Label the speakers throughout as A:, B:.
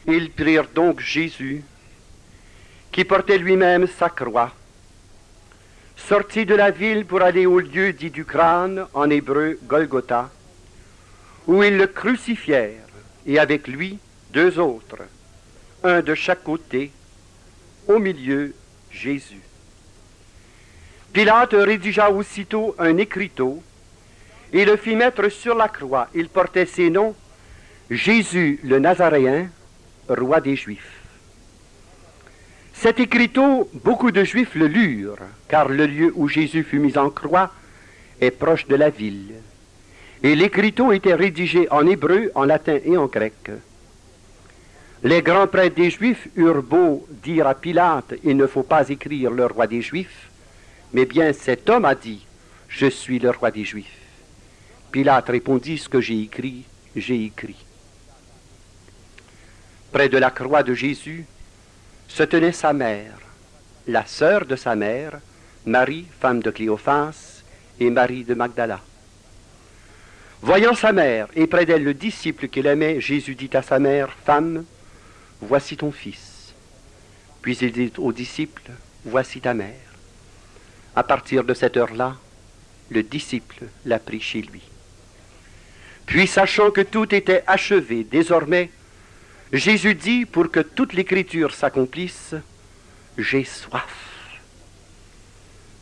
A: Ils prirent donc Jésus, qui portait lui-même sa croix, sortit de la ville pour aller au lieu dit du crâne, en hébreu Golgotha, où ils le crucifièrent, et avec lui 2 autres, un de chaque côté, au milieu Jésus. Pilate rédigea aussitôt un écriteau et le fit mettre sur la croix. Il portait ces noms: Jésus le Nazaréen, roi des Juifs. Cet écriteau, beaucoup de Juifs le lurent, car le lieu où Jésus fut mis en croix est proche de la ville. Et l'écriteau était rédigé en hébreu, en latin et en grec. Les grands prêtres des Juifs eurent beau dire à Pilate: il ne faut pas écrire le roi des Juifs, mais bien cet homme a dit: je suis le roi des Juifs. Pilate répondit: ce que j'ai écrit, j'ai écrit. Près de la croix de Jésus se tenait sa mère, la sœur de sa mère, Marie, femme de Cléophas, et Marie de Magdala. Voyant sa mère et près d'elle le disciple qu'il aimait, Jésus dit à sa mère: femme, voici ton fils. Puis il dit au disciple: voici ta mère. À partir de cette heure-là, le disciple l'a pris chez lui. Puis, sachant que tout était achevé, désormais, Jésus dit, pour que toute l'écriture s'accomplisse: j'ai soif.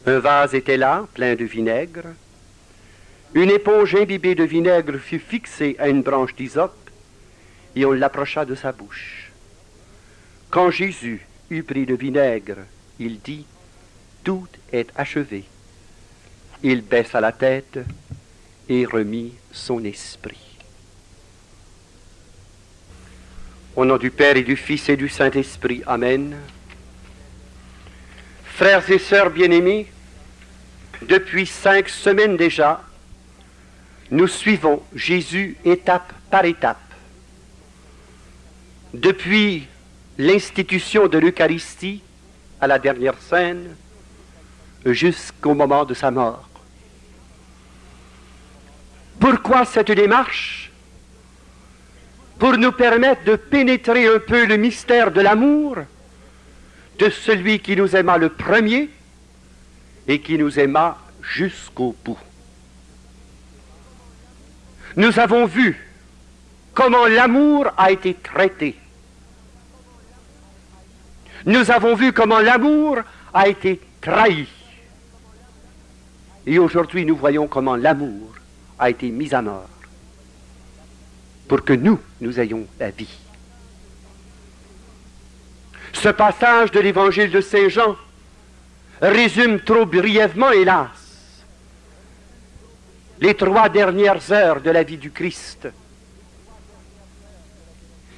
A: Un vase était là, plein de vinaigre. Une éponge imbibée de vinaigre fut fixée à une branche d'hysope, et on l'approcha de sa bouche. Quand Jésus eut pris le vinaigre, il dit: tout est achevé. Il baissa la tête et remit son esprit. Au nom du Père et du Fils et du Saint-Esprit, Amen. Frères et sœurs bien-aimés, depuis 5 semaines déjà, nous suivons Jésus étape par étape. Depuis l'institution de l'Eucharistie à la dernière scène, jusqu'au moment de sa mort. Pourquoi cette démarche? Pour nous permettre de pénétrer un peu le mystère de l'amour de celui qui nous aima le premier et qui nous aima jusqu'au bout. Nous avons vu comment l'amour a été traité. Nous avons vu comment l'amour a été trahi. Et aujourd'hui, nous voyons comment l'amour a été mis à mort pour que nous ayons la vie. Ce passage de l'évangile de Saint Jean résume trop brièvement, hélas, les 3 dernières heures de la vie du Christ.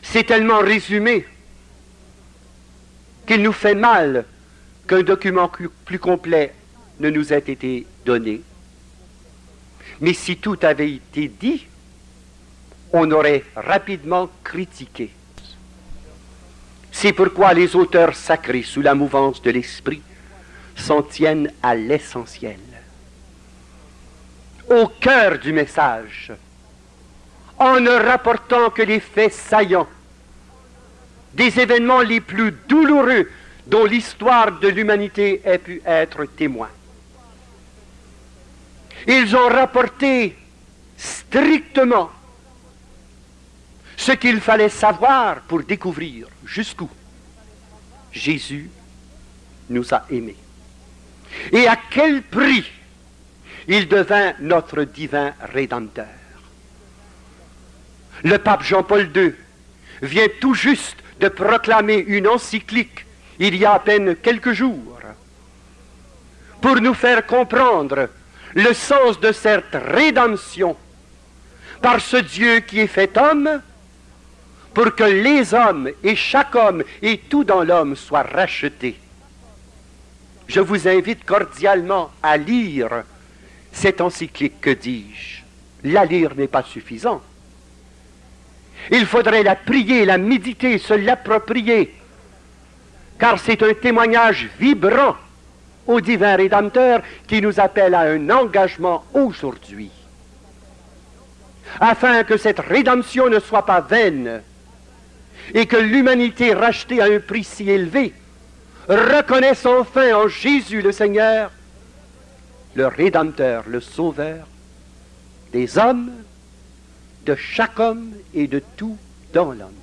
A: C'est tellement résumé qu'il nous fait mal qu'un document plus complet ne nous ait été donné. Mais si tout avait été dit, on aurait rapidement critiqué. C'est pourquoi les auteurs sacrés, sous la mouvance de l'esprit, s'en tiennent à l'essentiel, au cœur du message, en ne rapportant que les faits saillants des événements les plus douloureux dont l'histoire de l'humanité ait pu être témoin. Ils ont rapporté strictement ce qu'il fallait savoir pour découvrir jusqu'où Jésus nous a aimés et à quel prix il devint notre divin Rédempteur. Le pape Jean-Paul II vient tout juste de proclamer une encyclique il y a à peine quelques jours pour nous faire comprendre le sens de cette rédemption par ce Dieu qui est fait homme, pour que les hommes et chaque homme et tout dans l'homme soient rachetés. Je vous invite cordialement à lire cette encyclique, que dis-je. La lire n'est pas suffisant. Il faudrait la prier, la méditer, se l'approprier, car c'est un témoignage vibrant au divin Rédempteur qui nous appelle à un engagement aujourd'hui, afin que cette rédemption ne soit pas vaine et que l'humanité rachetée à un prix si élevé reconnaisse enfin en Jésus le Seigneur, le Rédempteur, le Sauveur des hommes, de chaque homme et de tout dans l'homme.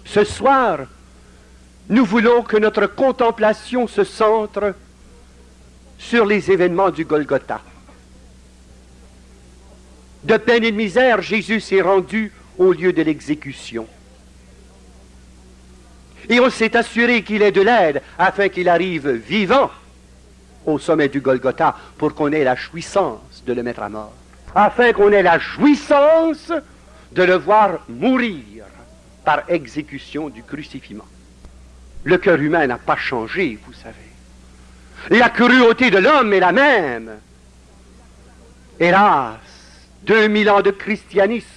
A: Ce soir, nous voulons que notre contemplation se centre sur les événements du Golgotha. De peine et de misère, Jésus s'est rendu au lieu de l'exécution. Et on s'est assuré qu'il ait de l'aide afin qu'il arrive vivant au sommet du Golgotha pour qu'on ait la jouissance de le mettre à mort. Afin qu'on ait la jouissance de le voir mourir par exécution du crucifixion. Le cœur humain n'a pas changé, vous savez. La cruauté de l'homme est la même. Hélas, 2000 ans de christianisme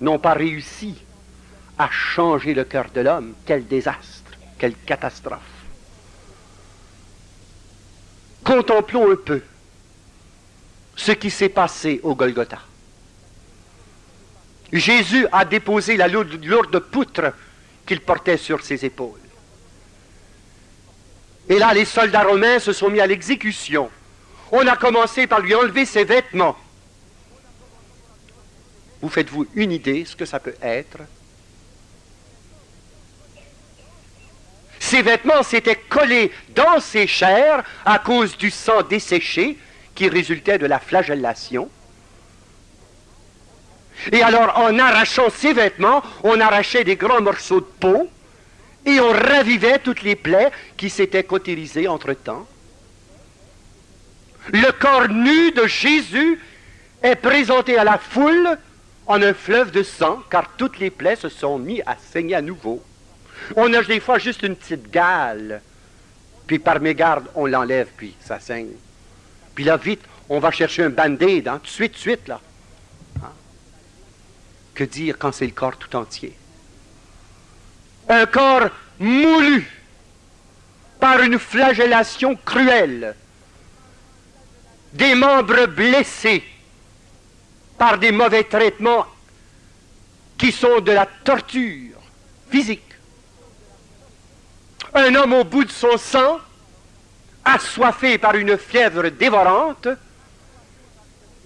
A: n'ont pas réussi à changer le cœur de l'homme. Quel désastre, quelle catastrophe. Contemplons un peu ce qui s'est passé au Golgotha. Jésus a déposé la lourde poutre qu'il portait sur ses épaules. Et là, les soldats romains se sont mis à l'exécution. On a commencé par lui enlever ses vêtements. Vous faites-vous une idée ce que ça peut être? Ses vêtements s'étaient collés dans ses chairs à cause du sang desséché qui résultait de la flagellation. Et alors, en arrachant ses vêtements, on arrachait des grands morceaux de peau et on ravivait toutes les plaies qui s'étaient cautérisées entre-temps. Le corps nu de Jésus est présenté à la foule en un fleuve de sang, car toutes les plaies se sont mises à saigner à nouveau. On a des fois juste une petite gale, puis par mégarde, on l'enlève, puis ça saigne. Puis là, vite, on va chercher un band-aid, hein, tout de suite, là. Hein? Que dire quand c'est le corps tout entier? Un corps moulu par une flagellation cruelle, des membres blessés par des mauvais traitements qui sont de la torture physique. Un homme au bout de son sang, assoiffé par une fièvre dévorante,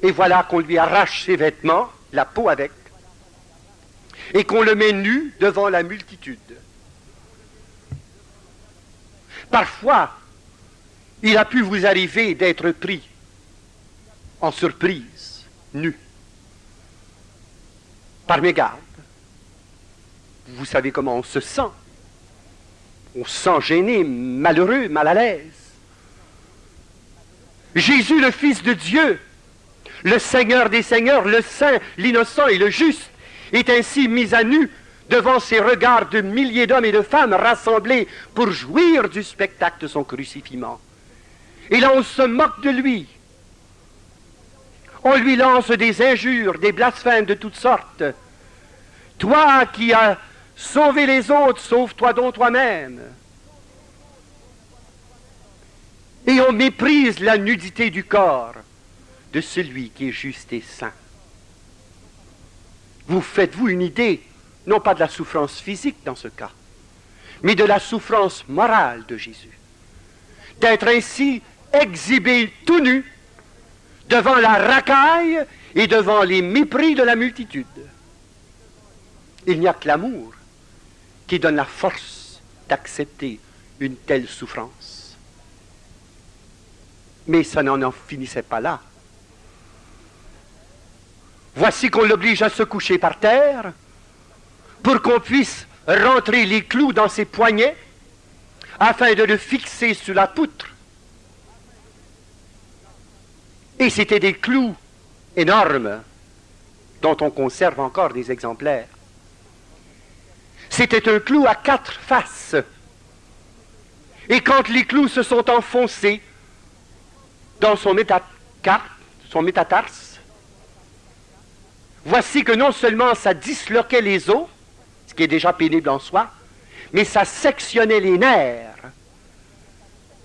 A: et voilà qu'on lui arrache ses vêtements, la peau avec, et qu'on le met nu devant la multitude. Parfois, il a pu vous arriver d'être pris en surprise, nu, par mégarde. Vous savez comment on se sent. On se sent gêné, malheureux, mal à l'aise. Jésus, le Fils de Dieu, le Seigneur des Seigneurs, le Saint, l'innocent et le juste, est ainsi mis à nu devant ces regards de milliers d'hommes et de femmes rassemblés pour jouir du spectacle de son crucifixion. Et là, on se moque de lui. On lui lance des injures, des blasphèmes de toutes sortes. Toi qui as sauvé les autres, sauve-toi donc toi-même. Et on méprise la nudité du corps de celui qui est juste et saint. Vous faites-vous une idée, non pas de la souffrance physique dans ce cas, mais de la souffrance morale de Jésus. D'être ainsi exhibé tout nu devant la racaille et devant les mépris de la multitude. Il n'y a que l'amour qui donne la force d'accepter une telle souffrance. Mais ça n'en finissait pas là. Voici qu'on l'oblige à se coucher par terre pour qu'on puisse rentrer les clous dans ses poignets afin de le fixer sur la poutre. Et c'était des clous énormes dont on conserve encore des exemplaires. C'était un clou à 4 faces. Et quand les clous se sont enfoncés dans son métatarse, voici que non seulement ça disloquait les os, ce qui est déjà pénible en soi, mais ça sectionnait les nerfs.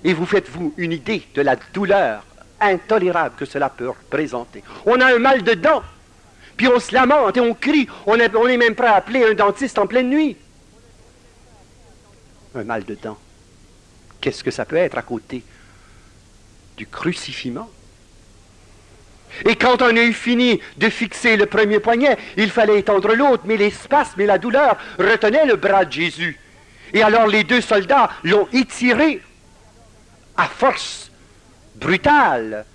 A: Et vous faites-vous une idée de la douleur intolérable que cela peut représenter. On a un mal de dents, puis on se lamente et on crie. On est même prêt à appeler un dentiste en pleine nuit. Un mal de dents. Qu'est-ce que ça peut être à côté du crucifiement? Et quand on a eu fini de fixer le premier poignet, il fallait étendre l'autre, mais les spasmes et la douleur retenaient le bras de Jésus. Et alors les deux soldats l'ont étiré à force brutale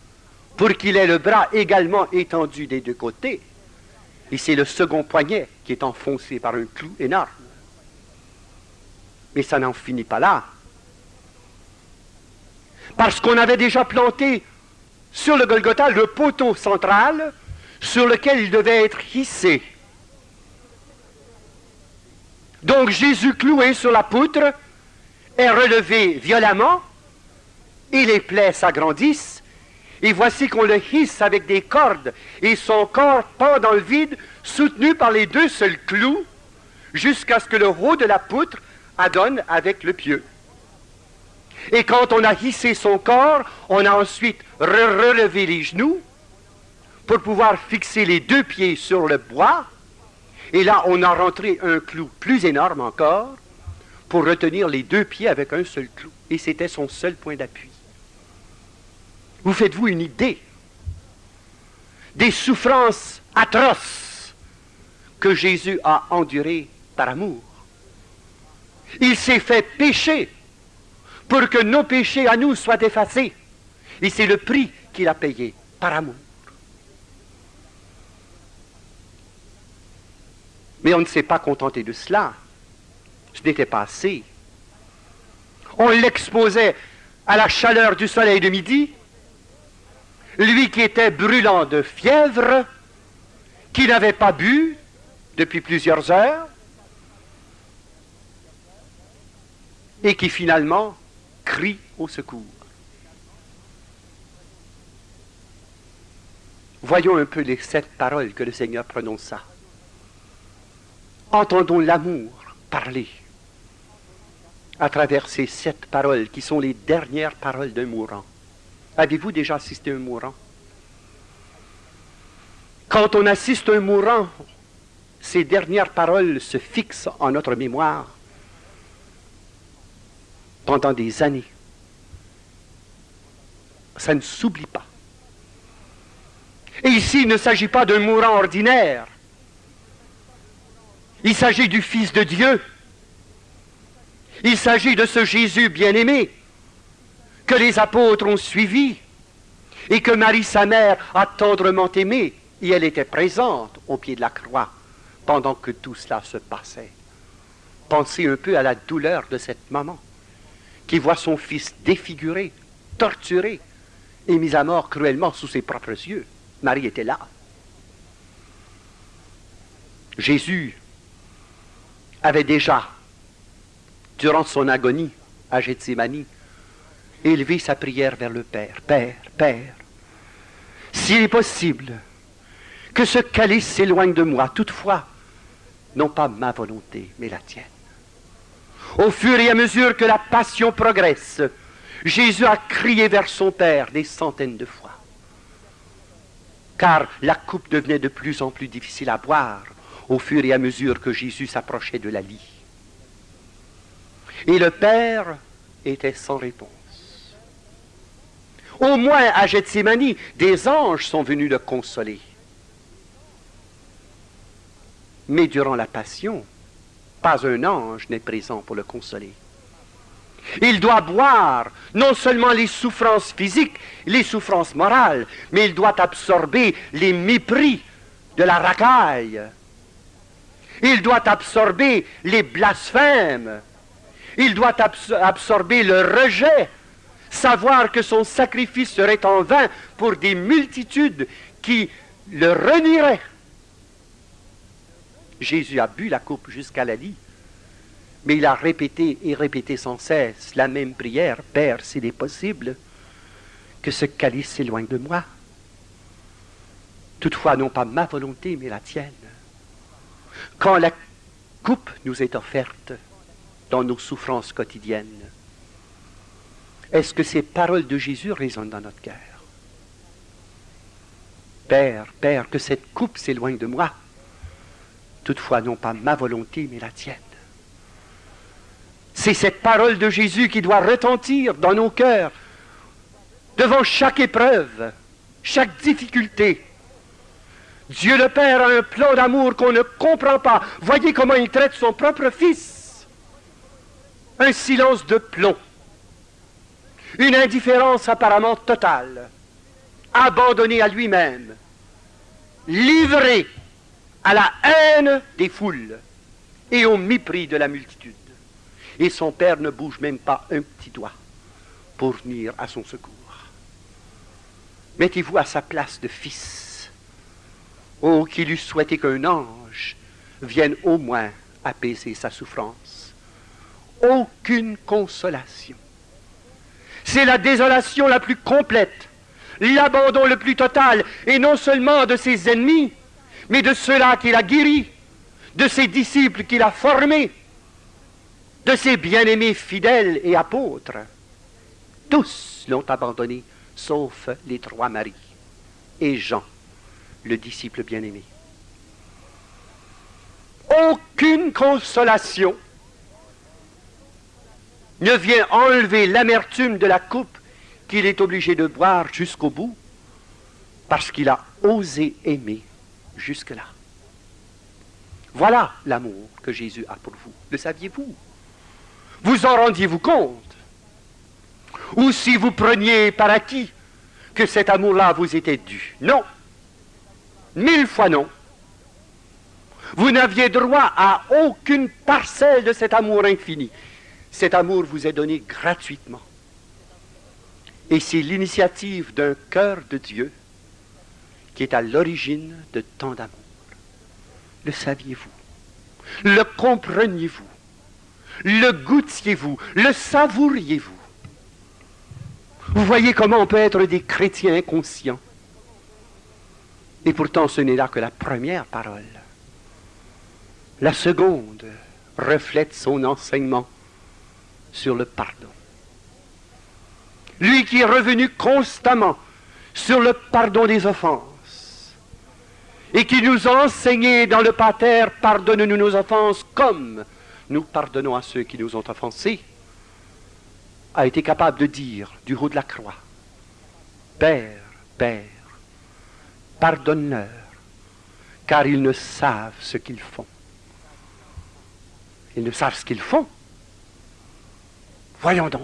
A: pour qu'il ait le bras également étendu des deux côtés. Et c'est le second poignet qui est enfoncé par un clou énorme. Mais ça n'en finit pas là. Parce qu'on avait déjà planté sur le Golgotha le poteau central sur lequel il devait être hissé. Donc Jésus cloué sur la poutre est relevé violemment et les plaies s'agrandissent. Et voici qu'on le hisse avec des cordes et son corps pend dans le vide soutenu par les deux seuls clous jusqu'à ce que le haut de la poutre adonne avec le pieu. Et quand on a hissé son corps, on a ensuite relevé les genoux pour pouvoir fixer les deux pieds sur le bois. Et là, on a rentré un clou plus énorme encore pour retenir les deux pieds avec un seul clou. Et c'était son seul point d'appui. Vous faites-vous une idée des souffrances atroces que Jésus a endurées par amour? Il s'est fait pécher pour que nos péchés à nous soient effacés. Et c'est le prix qu'il a payé par amour. Mais on ne s'est pas contenté de cela. Ce n'était pas assez. On l'exposait à la chaleur du soleil de midi, lui qui était brûlant de fièvre, qui n'avait pas bu depuis plusieurs heures, et qui finalement crie au secours. Voyons un peu les 7 paroles que le Seigneur prononça. Entendons l'amour parler à travers ces 7 paroles qui sont les dernières paroles d'un mourant. Avez-vous déjà assisté à un mourant? Quand on assiste à un mourant, ces dernières paroles se fixent en notre mémoire pendant des années. Ça ne s'oublie pas. Et ici, il ne s'agit pas d'un mourant ordinaire. Il s'agit du Fils de Dieu. Il s'agit de ce Jésus bien-aimé que les apôtres ont suivi et que Marie, sa mère, a tendrement aimé. Et elle était présente au pied de la croix pendant que tout cela se passait. Pensez un peu à la douleur de cette maman qui voit son fils défiguré, torturé et mis à mort cruellement sous ses propres yeux. Marie était là. Jésus avait déjà, durant son agonie à Gethsémani, élevé sa prière vers le Père. Père, Père, s'il est possible que ce calice s'éloigne de moi, toutefois, non pas ma volonté, mais la tienne. Au fur et à mesure que la passion progresse, Jésus a crié vers son Père des centaines de fois. Car la coupe devenait de plus en plus difficile à boire au fur et à mesure que Jésus s'approchait de la lie. Et le Père était sans réponse. Au moins à Gethsémani, des anges sont venus le consoler. Mais durant la passion, pas un ange n'est présent pour le consoler. Il doit boire non seulement les souffrances physiques, les souffrances morales, mais il doit absorber les mépris de la racaille. Il doit absorber les blasphèmes. Il doit absorber le rejet, savoir que son sacrifice serait en vain pour des multitudes qui le renieraient. Jésus a bu la coupe jusqu'à la lie, mais il a répété et répété sans cesse la même prière. Père, s'il est possible, que ce calice s'éloigne de moi. Toutefois, non pas ma volonté, mais la tienne. Quand la coupe nous est offerte dans nos souffrances quotidiennes, est-ce que ces paroles de Jésus résonnent dans notre cœur? Père, Père, que cette coupe s'éloigne de moi. Toutefois, non pas ma volonté, mais la tienne. C'est cette parole de Jésus qui doit retentir dans nos cœurs, devant chaque épreuve, chaque difficulté. Dieu le Père a un plan d'amour qu'on ne comprend pas. Voyez comment il traite son propre Fils. Un silence de plomb. Une indifférence apparemment totale. Abandonné à lui-même. Livré à la haine des foules et au mépris de la multitude. Et son Père ne bouge même pas un petit doigt pour venir à son secours. Mettez-vous à sa place de fils. Oh, qu'il eût souhaité qu'un ange vienne au moins apaiser sa souffrance. Aucune consolation. C'est la désolation la plus complète, l'abandon le plus total, et non seulement de ses ennemis, mais de ceux-là qu'il a guéris, de ses disciples qu'il a formés, de ses bien-aimés fidèles et apôtres. Tous l'ont abandonné, sauf les 3 maris et Jean, le disciple bien-aimé. Aucune consolation ne vient enlever l'amertume de la coupe qu'il est obligé de boire jusqu'au bout, parce qu'il a osé aimer jusque-là. Voilà l'amour que Jésus a pour vous. Le saviez-vous? Vous en rendiez-vous compte? Ou si vous preniez par acquis que cet amour-là vous était dû? Non. 1000 fois non. Vous n'aviez droit à aucune parcelle de cet amour infini. Cet amour vous est donné gratuitement. Et c'est l'initiative d'un cœur de Dieu qui est à l'origine de tant d'amour. Le saviez-vous? Le compreniez-vous? Le goûtiez-vous? Le savouriez-vous? Vous voyez comment on peut être des chrétiens inconscients. Et pourtant, ce n'est là que la première parole. La seconde reflète son enseignement sur le pardon. Lui qui est revenu constamment sur le pardon des offenses et qui nous a enseigné dans le Pater, pardonne-nous nos offenses comme nous pardonnons à ceux qui nous ont offensés, a été capable de dire du haut de la croix, Père, Père, pardonne-leur, car ils ne savent ce qu'ils font. Ils ne savent ce qu'ils font. Voyons donc.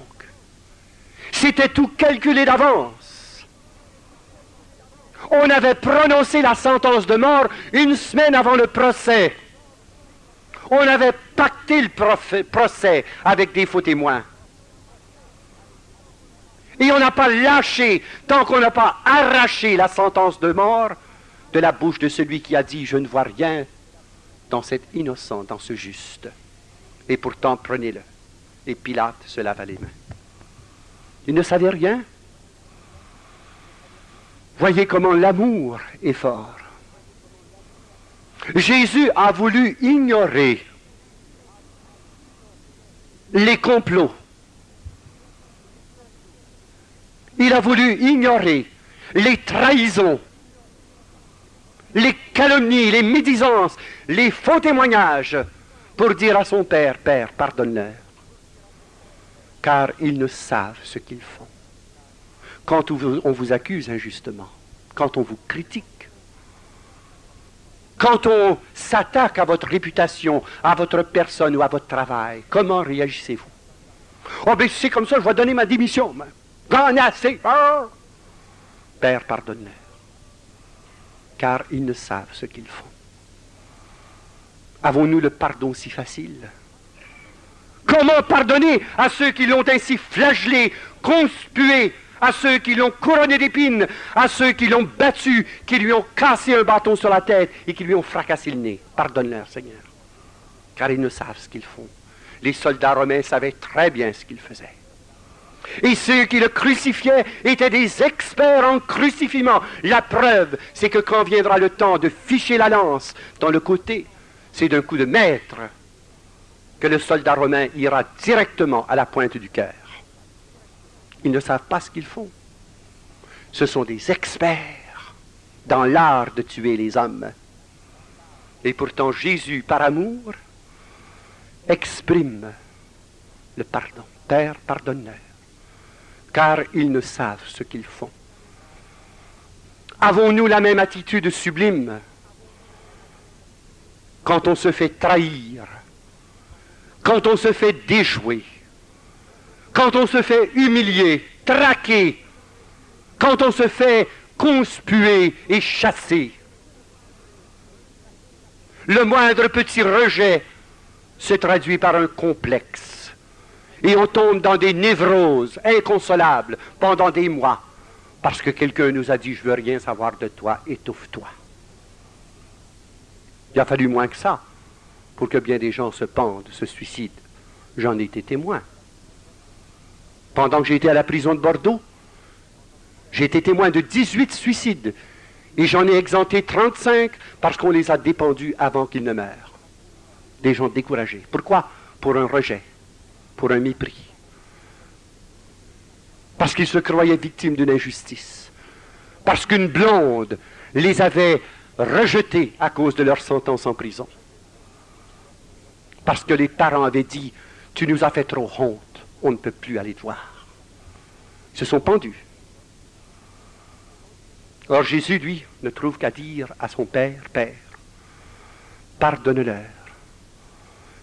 A: C'était tout calculé d'avance. On avait prononcé la sentence de mort 1 semaine avant le procès. On avait pacté le procès avec des faux témoins. Et on n'a pas lâché, tant qu'on n'a pas arraché la sentence de mort de la bouche de celui qui a dit « Je ne vois rien dans cet innocent, dans ce juste. » Et pourtant, prenez-le. Et Pilate se lava les mains. Il ne savait rien. Voyez comment l'amour est fort. Jésus a voulu ignorer les complots. Il a voulu ignorer les trahisons, les calomnies, les médisances, les faux témoignages pour dire à son Père, Père, pardonne-leur, car ils ne savent ce qu'ils font. Quand on vous accuse injustement, quand on vous critique, quand on s'attaque à votre réputation, à votre personne ou à votre travail, comment réagissez-vous? Oh, ben c'est comme ça, je vais donner ma démission. J'en ai assez. Oh! Père, pardonne-leur, car ils ne savent ce qu'ils font. Avons-nous le pardon si facile? Comment pardonner à ceux qui l'ont ainsi flagellé, conspué, à ceux qui l'ont couronné d'épines, à ceux qui l'ont battu, qui lui ont cassé un bâton sur la tête et qui lui ont fracassé le nez? Pardonne-leur, Seigneur, car ils ne savent ce qu'ils font. Les soldats romains savaient très bien ce qu'ils faisaient. Et ceux qui le crucifiaient étaient des experts en crucifiement. La preuve, c'est que quand viendra le temps de ficher la lance dans le côté, c'est d'un coup de maître que le soldat romain ira directement à la pointe du cœur. Ils ne savent pas ce qu'ils font. Ce sont des experts. dans l'art de tuer les hommes. Et pourtant Jésus, par amour, exprime le pardon. Père, pardonne-leur, car ils ne savent ce qu'ils font. Avons-nous la même attitude sublime quand on se fait trahir, quand on se fait déjouer, quand on se fait humilier, traquer, quand on se fait conspuer et chasser? Le moindre petit rejet se traduit par un complexe et on tombe dans des névroses inconsolables pendant des mois parce que quelqu'un nous a dit « je veux rien savoir de toi, étouffe-toi ». Il a fallu moins que ça pour que bien des gens se pendent, se suicident. J'en ai été témoin. Pendant que j'étais à la prison de Bordeaux, j'ai été témoin de 18 suicides et j'en ai exempté 35 parce qu'on les a dépendus avant qu'ils ne meurent. Des gens découragés. Pourquoi? Pour un rejet, pour un mépris. Parce qu'ils se croyaient victimes d'une injustice. Parce qu'une blonde les avait rejetés à cause de leur sentence en prison. Parce que les parents avaient dit « tu nous as fait trop honte, on ne peut plus aller te voir ». Ils se sont pendus. Or Jésus, lui, ne trouve qu'à dire à son Père, « Père, pardonne-leur,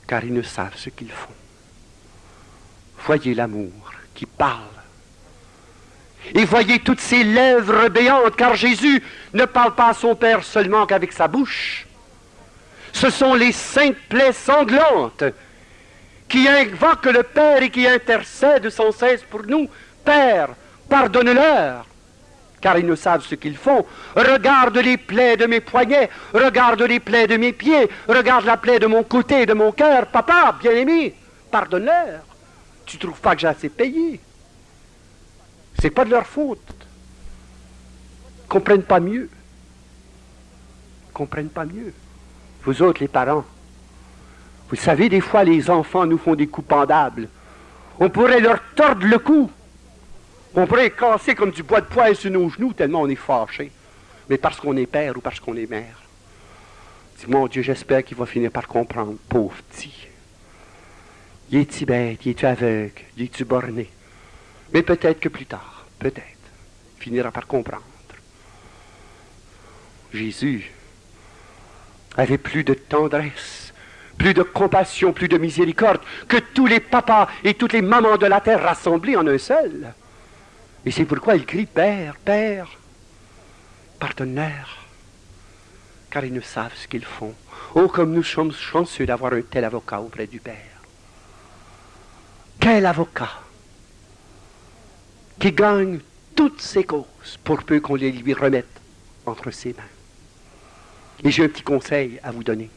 A: car ils ne savent ce qu'ils font. » Voyez l'amour qui parle. Et voyez toutes ces lèvres béantes, car Jésus ne parle pas à son Père seulement qu'avec sa bouche. Ce sont les saintes plaies sanglantes qui invoquent le Père et qui intercèdent sans cesse pour nous. Père, pardonne-leur, car ils ne savent ce qu'ils font. Regarde les plaies de mes poignets, regarde les plaies de mes pieds, regarde la plaie de mon côté, de mon cœur. Papa, bien-aimé, pardonne-leur. Tu ne trouves pas que j'ai assez payé? C'est pas de leur faute. Ils comprennent pas mieux. Ils comprennent pas mieux. Vous autres, les parents, vous savez, des fois, les enfants nous font des coups pendables. On pourrait leur tordre le cou. On pourrait les casser comme du bois de poêle sur nos genoux, tellement on est fâché. Mais parce qu'on est père ou parce qu'on est mère. Dis, mon Dieu, j'espère qu'il va finir par comprendre, pauvre petit. Il est-tu bête, il est-tu aveugle, il est-tu borné. Mais peut-être que plus tard, peut-être, il finira par comprendre. Jésus avait plus de tendresse, plus de compassion, plus de miséricorde que tous les papas et toutes les mamans de la terre rassemblés en un seul. Et c'est pourquoi il crie, Père, Père, pardonne-leur, car ils ne savent ce qu'ils font. Oh, comme nous sommes chanceux d'avoir un tel avocat auprès du Père. Quel avocat qui gagne toutes ses causes pour peu qu'on les lui remette entre ses mains. Et j'ai un petit conseil à vous donner.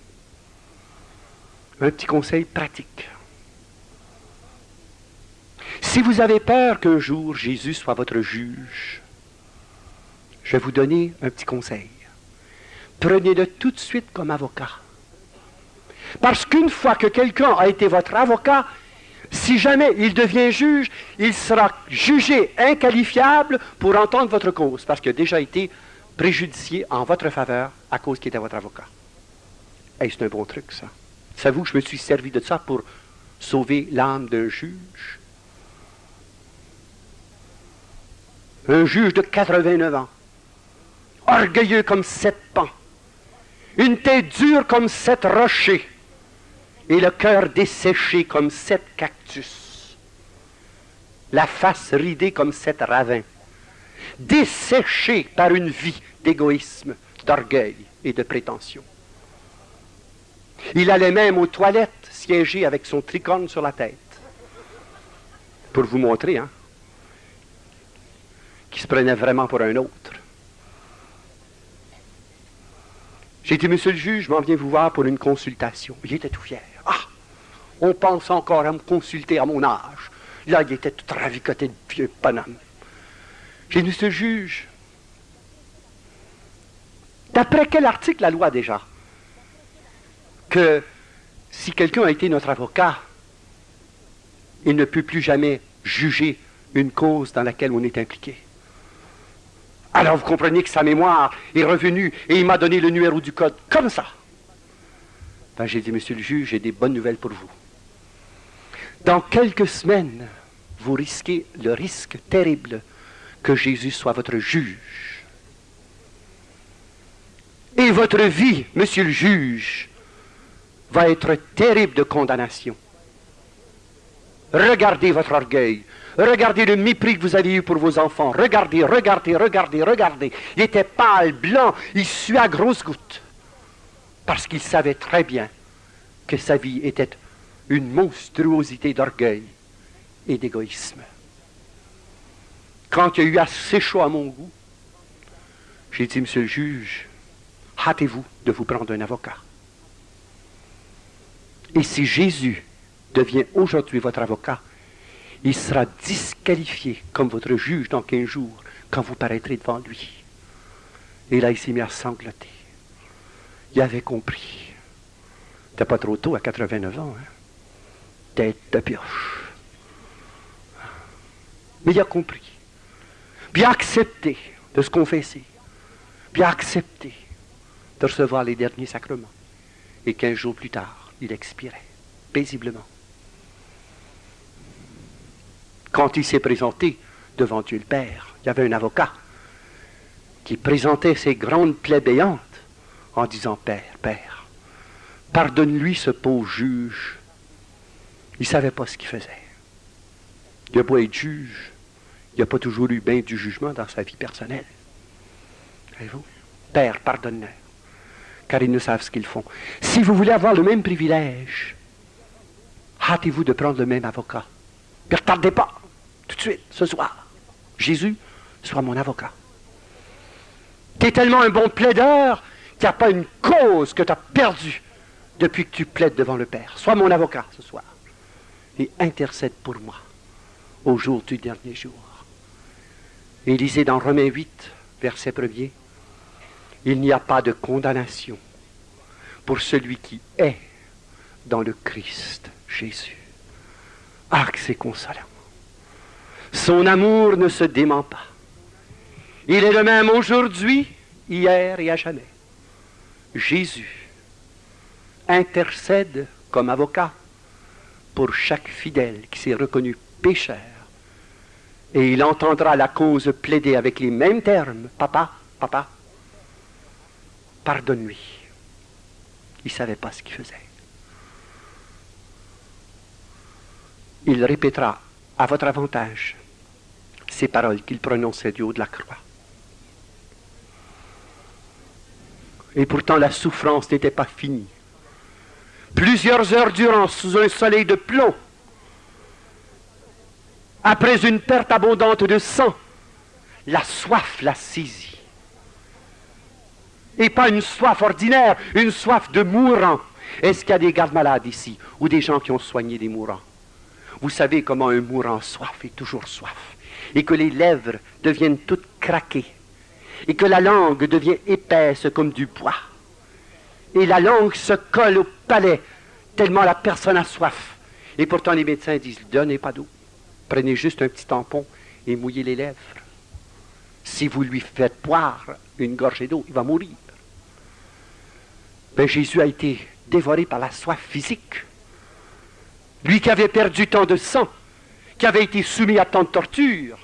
A: Un petit conseil pratique. Si vous avez peur qu'un jour Jésus soit votre juge, je vais vous donner un petit conseil. Prenez-le tout de suite comme avocat. Parce qu'une fois que quelqu'un a été votre avocat, si jamais il devient juge, il sera jugé inqualifiable pour entendre votre cause, parce qu'il a déjà été préjudicié en votre faveur à cause qu'il était votre avocat. Hey, c'est un bon truc, ça. Savez-vous que je me suis servi de ça pour sauver l'âme d'un juge? Un juge de 89 ans, orgueilleux comme 7 pans, une tête dure comme 7 rochers, et le cœur desséché comme 7 cactus, la face ridée comme 7 ravins, desséché par une vie d'égoïsme, d'orgueil et de prétention. Il allait même aux toilettes siéger avec son tricorne sur la tête, pour vous montrer, hein, qu'il se prenait vraiment pour un autre. J'ai dit, monsieur le juge, je m'en viens vous voir pour une consultation. Il était tout fier. Ah, on pense encore à me consulter à mon âge. Là, il était tout ravicoté de vieux bonhomme. J'ai dit, monsieur le juge, d'après quel article la loi déjà? Que si quelqu'un a été notre avocat, il ne peut plus jamais juger une cause dans laquelle on est impliqué. Alors vous comprenez que sa mémoire est revenue et il m'a donné le numéro du code, comme ça. Ben, j'ai dit, monsieur le juge, j'ai des bonnes nouvelles pour vous. Dans quelques semaines, vous risquez le risque terrible que Jésus soit votre juge. Et votre vie, monsieur le juge, va être terrible de condamnation. Regardez votre orgueil. Regardez le mépris que vous avez eu pour vos enfants. Regardez, regardez, regardez, regardez. Il était pâle, blanc, il suait à grosses gouttes. Parce qu'il savait très bien que sa vie était une monstruosité d'orgueil et d'égoïsme. Quand il y a eu assez chaud à mon goût, j'ai dit, monsieur le juge, hâtez-vous de vous prendre un avocat. Et si Jésus devient aujourd'hui votre avocat, il sera disqualifié comme votre juge dans 15 jours quand vous paraîtrez devant lui. Et là, il s'est mis à sangloter. Il avait compris. C'était pas trop tôt, à 89 ans, hein? Tête de pioche. Mais il a compris. Puis il a accepté de se confesser. Puis il a accepté de recevoir les derniers sacrements. Et 15 jours plus tard, il expirait, paisiblement. Quand il s'est présenté devant Dieu le Père, il y avait un avocat qui présentait ses grandes plaies en disant, Père, pardonne-lui ce pauvre juge. Il ne savait pas ce qu'il faisait. Il a beau être juge, il n'a pas toujours eu bien du jugement dans sa vie personnelle. Voyez-vous? Père, pardonne-leur, car ils ne savent ce qu'ils font. Si vous voulez avoir le même privilège, hâtez-vous de prendre le même avocat. Ne retardez pas, tout de suite, ce soir. Jésus, sois mon avocat. Tu es tellement un bon plaideur qu'il n'y a pas une cause que tu as perdue depuis que tu plaides devant le Père. Sois mon avocat ce soir et intercède pour moi au jour du dernier jour. Et lisez dans Romains 8, verset 1er, il n'y a pas de condamnation pour celui qui est dans le Christ Jésus. Ah, que c'est consolant. Son amour ne se dément pas. Il est le même aujourd'hui, hier et à jamais. Jésus intercède comme avocat pour chaque fidèle qui s'est reconnu pécheur. Et il entendra la cause plaider avec les mêmes termes. Papa, papa, pardonne-lui. Il ne savait pas ce qu'il faisait. Il répétera à votre avantage ces paroles qu'il prononçait du haut de la croix. Et pourtant la souffrance n'était pas finie. Plusieurs heures durant, sous un soleil de plomb, après une perte abondante de sang, la soif l'a saisi. Et pas une soif ordinaire, une soif de mourant. Est-ce qu'il y a des gardes-malades ici, ou des gens qui ont soigné des mourants? Vous savez comment un mourant soif est toujours soif, et que les lèvres deviennent toutes craquées, et que la langue devient épaisse comme du bois. Et la langue se colle au palais, tellement la personne a soif. Et pourtant les médecins disent, donnez pas d'eau. Prenez juste un petit tampon et mouillez les lèvres. Si vous lui faites boire une gorgée d'eau, il va mourir. Mais Jésus a été dévoré par la soif physique. Lui qui avait perdu tant de sang, qui avait été soumis à tant de tortures,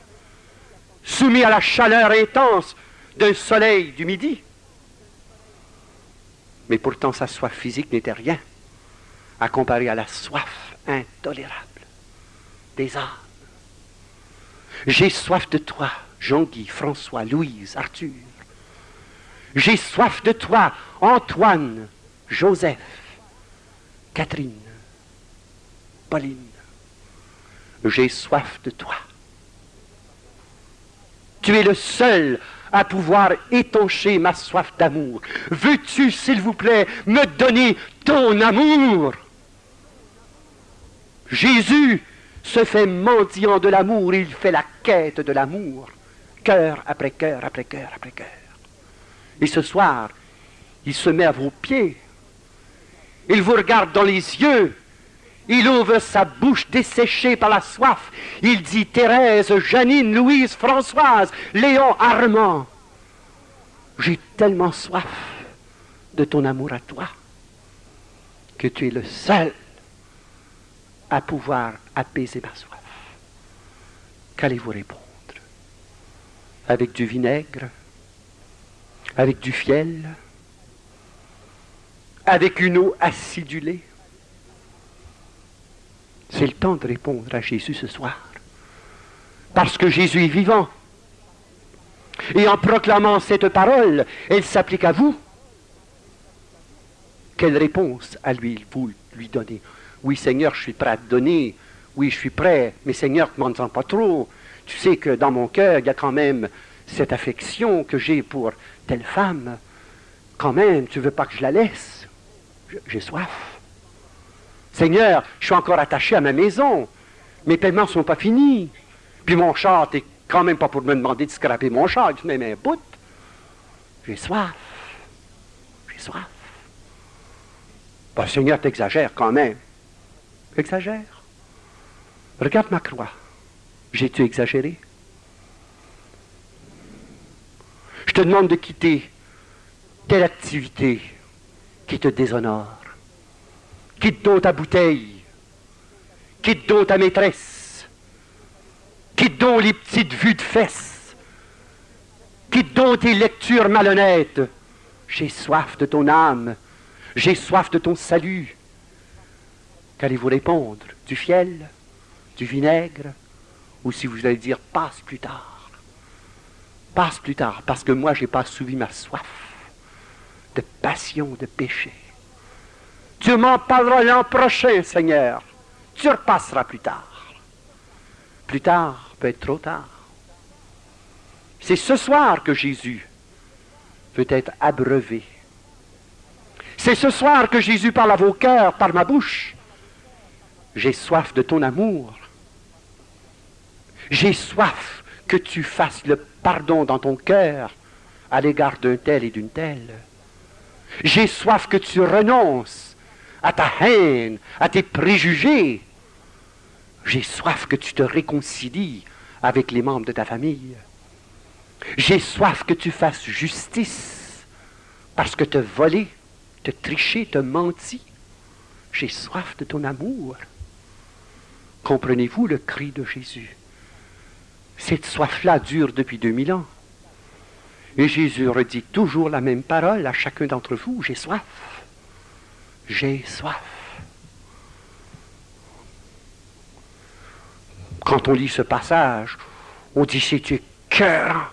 A: soumis à la chaleur intense d'un soleil du midi. Mais pourtant sa soif physique n'était rien à comparer à la soif intolérable des âmes. J'ai soif de toi, Jean-Guy, François, Louise, Arthur. J'ai soif de toi, Antoine, Joseph, Catherine, Pauline. J'ai soif de toi. Tu es le seul à pouvoir étancher ma soif d'amour. Veux-tu, s'il vous plaît, me donner ton amour? Jésus se fait mendiant de l'amour, il fait la quête de l'amour, cœur après cœur, après cœur, après cœur. Et ce soir, il se met à vos pieds, il vous regarde dans les yeux, il ouvre sa bouche desséchée par la soif, il dit Thérèse, Janine, Louise, Françoise, Léon, Armand, J'ai tellement soif de ton amour à toi que tu es le seul à pouvoir apaiser ma soif. Qu'allez-vous répondre? Avec du vinaigre? Avec du fiel? Avec une eau acidulée? C'est le temps de répondre à Jésus ce soir. Parce que Jésus est vivant. Et en proclamant cette parole, elle s'applique à vous. Quelle réponse à vous lui donnez? Oui, Seigneur, je suis prêt à te donner. Oui, je suis prêt. Mais Seigneur, ne m'en pas trop. Tu sais que dans mon cœur, il y a quand même cette affection que j'ai pour telle femme. Quand même, tu ne veux pas que je la laisse. J'ai soif. Seigneur, je suis encore attaché à ma maison. Mes paiements ne sont pas finis. Puis mon char, t'es quand même pas pour me demander de scraper mon char, tu mets un bout. J'ai soif. J'ai soif. Ben, Seigneur, t'exagères quand même. Exagère. Regarde ma croix. J'ai-tu exagéré? Je te demande de quitter telle activité qui te déshonore. Quitte donc ta bouteille. Quitte donc ta maîtresse. Quitte donc les petites vues de fesses. Quitte donc tes lectures malhonnêtes. J'ai soif de ton âme. J'ai soif de ton salut. Qu'allez-vous répondre? Du fiel? Du vinaigre? Ou si vous allez dire, passe plus tard. Passe plus tard, parce que moi, je n'ai pas assouvi ma soif de passion, de péché. Tu m'en parleras l'an prochain, Seigneur. Tu repasseras plus tard. Plus tard peut être trop tard. C'est ce soir que Jésus veut être abreuvé. C'est ce soir que Jésus parle à vos cœurs par ma bouche. J'ai soif de ton amour. J'ai soif que tu fasses le pardon dans ton cœur à l'égard d'un tel et d'une telle. J'ai soif que tu renonces à ta haine, à tes préjugés. J'ai soif que tu te réconcilies avec les membres de ta famille. J'ai soif que tu fasses justice parce que te volé, te triché, te menti. J'ai soif de ton amour. Comprenez-vous le cri de Jésus? Cette soif-là dure depuis 2000 ans. Et Jésus redit toujours la même parole à chacun d'entre vous. J'ai soif. J'ai soif. Quand on lit ce passage, on dit c'est écœurant.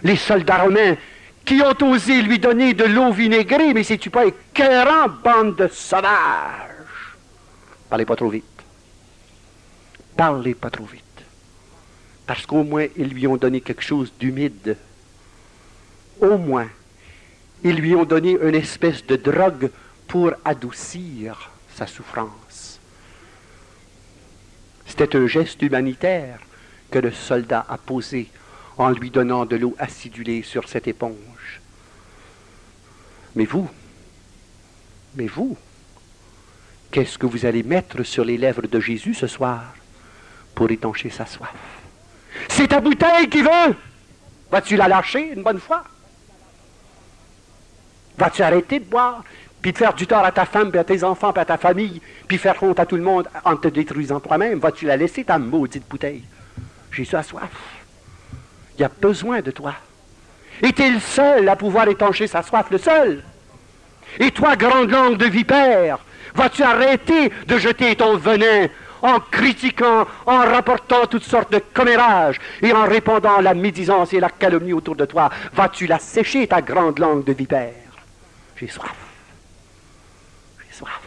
A: Les soldats romains qui ont osé lui donner de l'eau vinaigrée, mais c'est-tu pas écœurant, bande de sauvages? Parlez pas trop vite. Parlez pas trop vite. Parce qu'au moins, ils lui ont donné quelque chose d'humide. Au moins, ils lui ont donné une espèce de drogue pour adoucir sa souffrance. C'était un geste humanitaire que le soldat a posé en lui donnant de l'eau acidulée sur cette éponge. Mais vous, qu'est-ce que vous allez mettre sur les lèvres de Jésus ce soir pour étancher sa soif? C'est ta bouteille qui veut! Vas-tu la lâcher une bonne fois? Vas-tu arrêter de boire, puis de faire du tort à ta femme, puis à tes enfants, puis à ta famille, puis faire honte à tout le monde en te détruisant toi-même? Vas-tu la laisser, ta maudite bouteille? Jésus a soif. Il a besoin de toi. Et tu es le seul à pouvoir étancher sa soif, le seul. Et toi, grande langue de vipère, vas-tu arrêter de jeter ton venin en critiquant, en rapportant toutes sortes de commérages et en répandant la médisance et la calomnie autour de toi? Vas-tu la sécher, ta grande langue de vipère? J'ai soif. J'ai soif.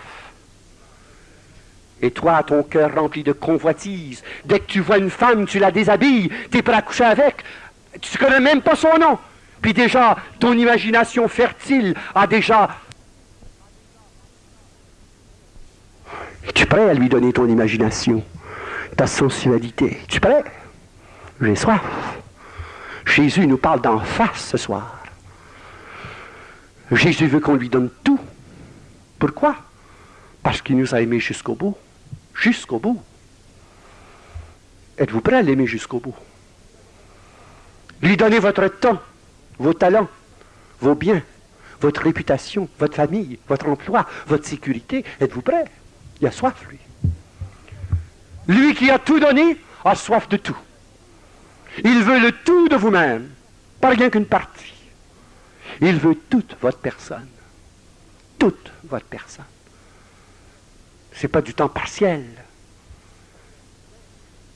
A: Et toi, ton cœur rempli de convoitise, dès que tu vois une femme, tu la déshabilles, tu es prêt à coucher avec, tu ne connais même pas son nom. Puis déjà, ton imagination fertile a déjà... Es-tu prêt à lui donner ton imagination, ta sensualité? Es-tu prêt? J'ai soif. Jésus nous parle d'en face ce soir. Jésus veut qu'on lui donne tout. Pourquoi? Parce qu'il nous a aimés jusqu'au bout. Jusqu'au bout. Êtes-vous prêt à l'aimer jusqu'au bout? Lui donner votre temps, vos talents, vos biens, votre réputation, votre famille, votre emploi, votre sécurité. Êtes-vous prêts? Il a soif, lui. Lui qui a tout donné a soif de tout. Il veut le tout de vous-même, pas rien qu'une partie. Il veut toute votre personne. Toute votre personne. Ce n'est pas du temps partiel.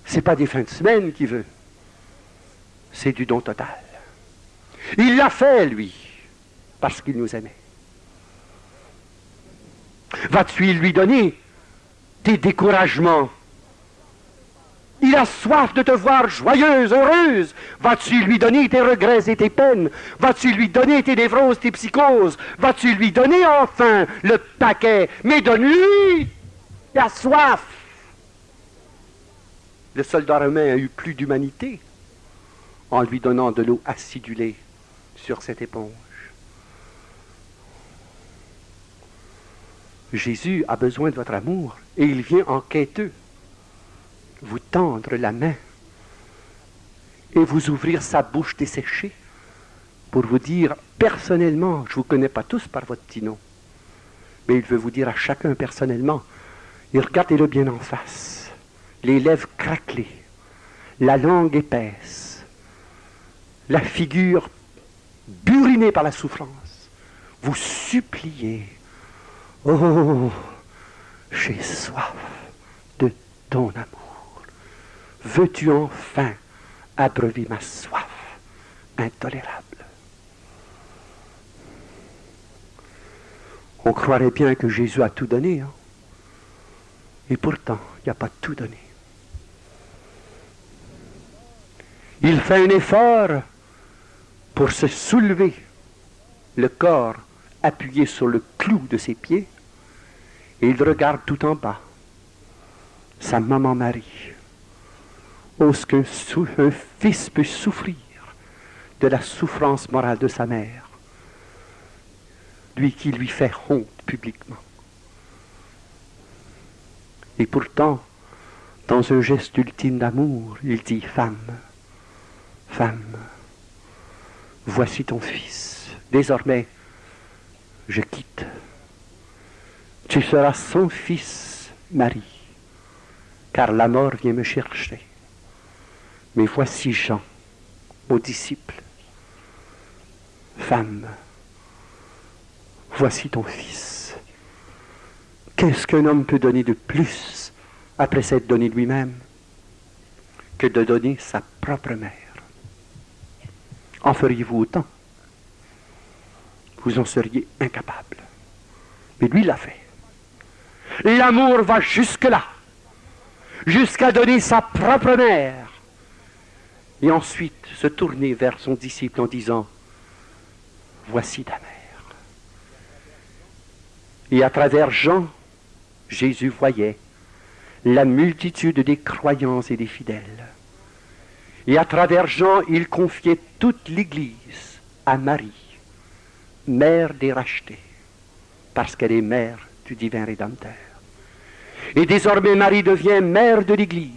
A: Ce n'est pas des fins de semaine qu'il veut. C'est du don total. Il l'a fait, lui, parce qu'il nous aimait. Vas-tu lui donner tes découragements? Il a soif de te voir joyeuse, heureuse. Vas-tu lui donner tes regrets et tes peines? Vas-tu lui donner tes névroses, tes psychoses? Vas-tu lui donner enfin le paquet? Mais donne-lui! Il a soif! Le soldat romain a eu plus d'humanité en lui donnant de l'eau acidulée sur cette éponge. Jésus a besoin de votre amour et il vient en quêteux vous tendre la main et vous ouvrir sa bouche desséchée pour vous dire personnellement, je ne vous connais pas tous par votre petit nom, mais il veut vous dire à chacun personnellement, et regardez-le bien en face, les lèvres craquelées, la langue épaisse, la figure burinée par la souffrance, vous suppliez, oh, j'ai soif de ton amour. Veux-tu enfin abreuver ma soif intolérable? On croirait bien que Jésus a tout donné, hein? Et pourtant, il n'a pas tout donné. Il fait un effort pour se soulever, le corps appuyé sur le clou de ses pieds, et il regarde tout en bas sa maman Marie. Oh, ce qu'un fils peut souffrir de la souffrance morale de sa mère, lui qui lui fait honte publiquement. Et pourtant, dans un geste ultime d'amour, il dit, femme, femme, voici ton fils. Désormais, je quitte. Tu seras son fils, Marie, car la mort vient me chercher. Mais voici Jean, aux disciples. Femme, voici ton fils. Qu'est-ce qu'un homme peut donner de plus après s'être donné lui-même que de donner sa propre mère? En feriez-vous autant? Vous en seriez incapable. Mais lui l'a fait. L'amour va jusque-là, jusqu'à donner sa propre mère. Et ensuite se tourner vers son disciple en disant, voici ta mère. Et à travers Jean, Jésus voyait la multitude des croyants et des fidèles. Et à travers Jean, il confiait toute l'Église à Marie, mère des rachetés, parce qu'elle est mère du divin Rédempteur. Et désormais, Marie devient mère de l'Église.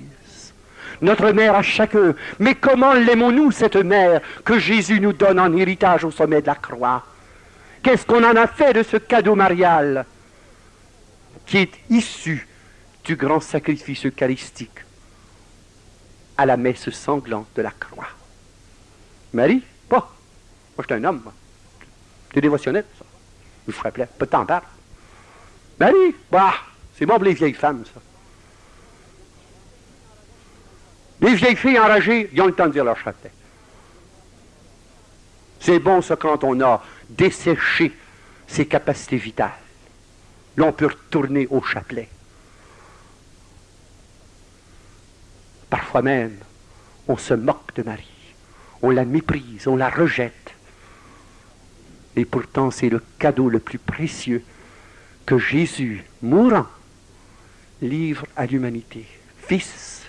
A: Notre mère à chacun. Mais comment l'aimons-nous, cette mère que Jésus nous donne en héritage au sommet de la croix? Qu'est-ce qu'on en a fait de ce cadeau marial qui est issu du grand sacrifice eucharistique à la messe sanglante de la croix? Marie, pas. Moi, je suis un homme, moi. C'est dévotionnel, ça. Je vous rappelais, pas de temps parle. Marie, bah, c'est bon pour les vieilles femmes, ça. Les vieilles filles enragées, ils ont le temps de dire leur chapelet. C'est bon, ça, quand on a desséché ses capacités vitales. Là, on peut retourner au chapelet. Parfois même, on se moque de Marie. On la méprise, on la rejette. Et pourtant, c'est le cadeau le plus précieux que Jésus, mourant, livre à l'humanité. Fils,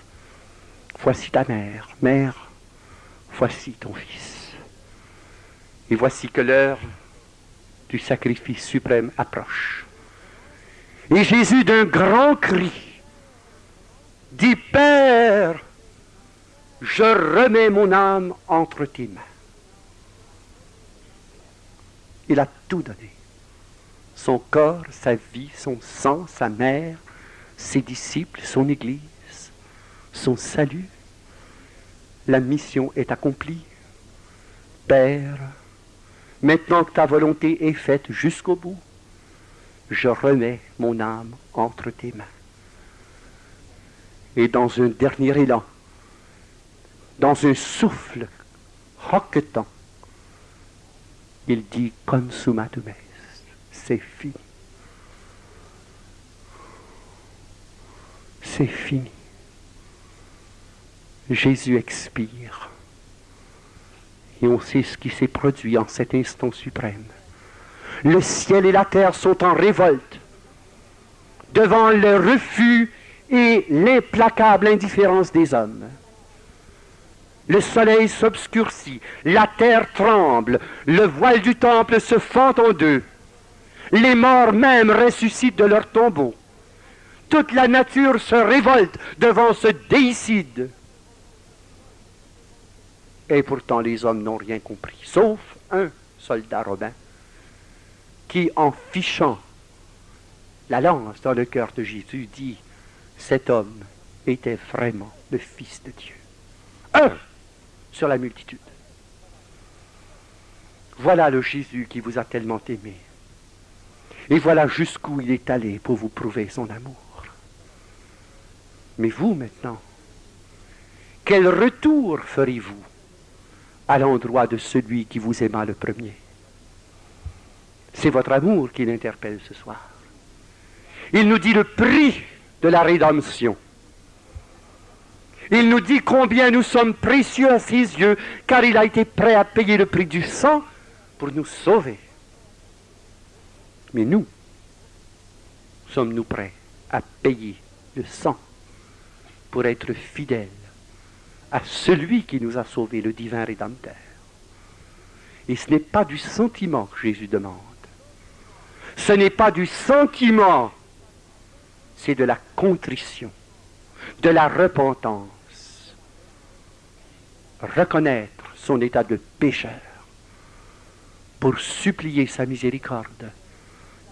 A: voici ta mère. Mère, voici ton fils. Et voici que l'heure du sacrifice suprême approche. Et Jésus, d'un grand cri, dit, Père, je remets mon âme entre tes mains. Il a tout donné. Son corps, sa vie, son sang, sa mère, ses disciples, son Église, son salut. La mission est accomplie. Père, maintenant que ta volonté est faite jusqu'au bout, je remets mon âme entre tes mains. Et dans un dernier élan, dans un souffle hoquetant, il dit « Consumatum est », c'est fini. C'est fini. Jésus expire. Et on sait ce qui s'est produit en cet instant suprême. Le ciel et la terre sont en révolte devant le refus et l'implacable indifférence des hommes. Le soleil s'obscurcit, la terre tremble, le voile du temple se fend en deux. Les morts même ressuscitent de leur tombeau. Toute la nature se révolte devant ce déicide. Et pourtant les hommes n'ont rien compris, sauf un soldat romain qui, en fichant la lance dans le cœur de Jésus, dit « Cet homme était vraiment le Fils de Dieu. » Un sur la multitude. Voilà le Jésus qui vous a tellement aimé. Et voilà jusqu'où il est allé pour vous prouver son amour. Mais vous, maintenant, quel retour ferez-vous à l'endroit de celui qui vous aima le premier? C'est votre amour qui l'interpelle ce soir. Il nous dit le prix de la rédemption. Il nous dit combien nous sommes précieux à ses yeux, car il a été prêt à payer le prix du sang pour nous sauver. Mais nous, sommes-nous prêts à payer le sang pour être fidèles à celui qui nous a sauvés, le divin Rédempteur? Et ce n'est pas du sentiment que Jésus demande. Ce n'est pas du sentiment, c'est de la contrition, de la repentance. Reconnaître son état de pécheur pour supplier sa miséricorde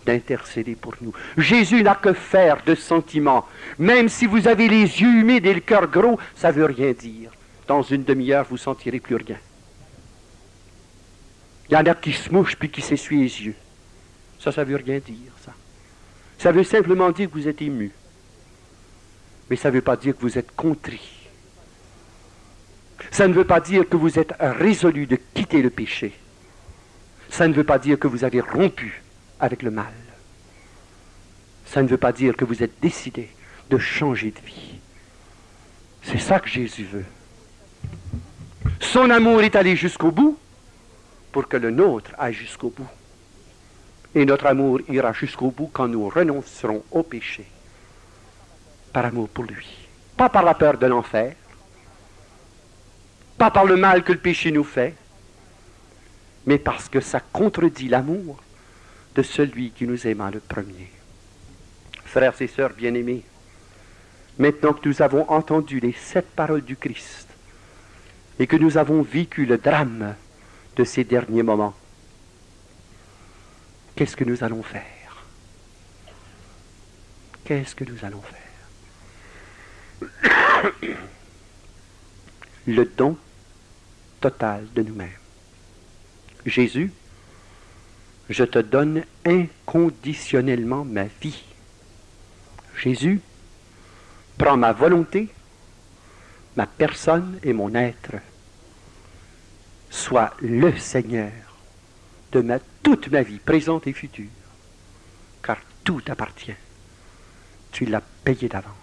A: d'intercéder pour nous. Jésus n'a que faire de sentiments. Même si vous avez les yeux humides et le cœur gros, ça ne veut rien dire. Dans une demi-heure, vous ne sentirez plus rien. Il y en a qui se mouchent puis qui s'essuient les yeux. Ça ne veut rien dire, ça. Ça veut simplement dire que vous êtes ému. Mais ça ne veut pas dire que vous êtes contrit. Ça ne veut pas dire que vous êtes résolu de quitter le péché. Ça ne veut pas dire que vous avez rompu avec le mal. Ça ne veut pas dire que vous êtes décidé de changer de vie. C'est ça que Jésus veut. Son amour est allé jusqu'au bout pour que le nôtre aille jusqu'au bout. Et notre amour ira jusqu'au bout quand nous renoncerons au péché par amour pour lui. Pas par la peur de l'enfer, pas par le mal que le péché nous fait, mais parce que ça contredit l'amour de celui qui nous aima le premier. Frères et sœurs bien-aimés, maintenant que nous avons entendu les 7 paroles du Christ et que nous avons vécu le drame de ces derniers moments, qu'est-ce que nous allons faire? Qu'est-ce que nous allons faire? Le don total de nous-mêmes. Jésus, je te donne inconditionnellement ma vie. Jésus, prends ma volonté, ma personne et mon être. Sois le Seigneur de toute ma vie, présente et future, car tout t'appartient. Tu l'as payé d'avance.